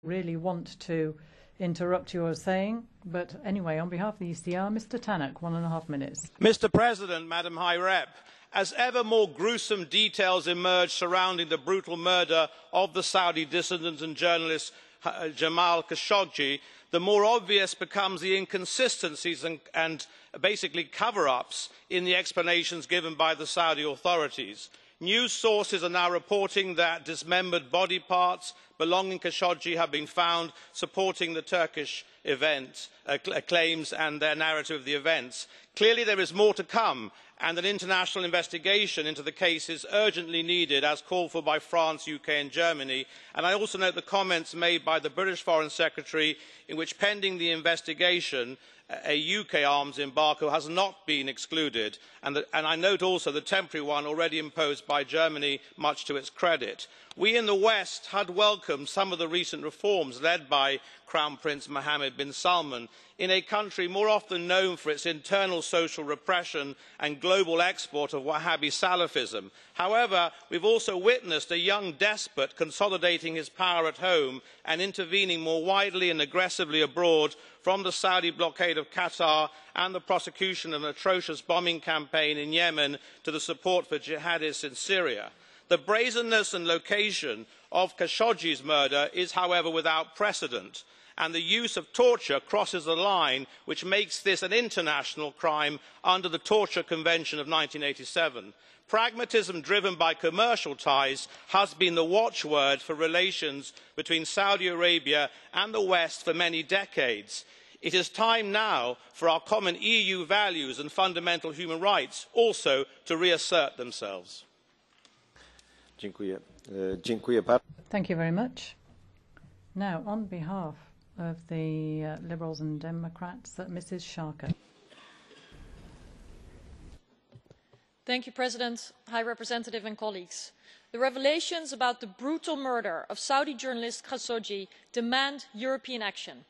really want to interrupt you or saying, but anyway, on behalf of the ECR, Mr. Tannock, 1.5 minutes. Mr. President, Madam High Rep, as ever more gruesome details emerge surrounding the brutal murder of the Saudi dissident and journalist Jamal Khashoggi, the more obvious becomes the inconsistencies and basically cover-ups in the explanations given by the Saudi authorities. News sources are now reporting that dismembered body parts belonging to Khashoggi have been found, supporting the Turkish claims and their narrative of the events. Clearly there is more to come, and an international investigation into the case is urgently needed, as called for by France, UK and Germany. And I also note the comments made by the British Foreign Secretary, in which, pending the investigation, a UK arms embargo has not been excluded, and I note also the temporary one already imposed by Germany, much to its credit. We in the West had welcomed some of the recent reforms led by Crown Prince Mohammed bin Salman in a country more often known for its internal social repression and global export of Wahhabi Salafism. However, we have also witnessed a young despot consolidating his power at home and intervening more widely and aggressively abroad, from the Saudi blockade of Qatar and the prosecution of an atrocious bombing campaign in Yemen to the support for jihadists in Syria. The brazenness and location of Khashoggi's murder is, however, without precedent, and the use of torture crosses the line which makes this an international crime under the Torture Convention of 1987. Pragmatism driven by commercial ties has been the watchword for relations between Saudi Arabia and the West for many decades. It is time now for our common EU values and fundamental human rights also to reassert themselves. Thank you very much. Now, on behalf of the Liberals and Democrats, Mrs. Sharker. Thank you, President, High Representative and colleagues. The revelations about the brutal murder of Saudi journalist Khashoggi demand European action.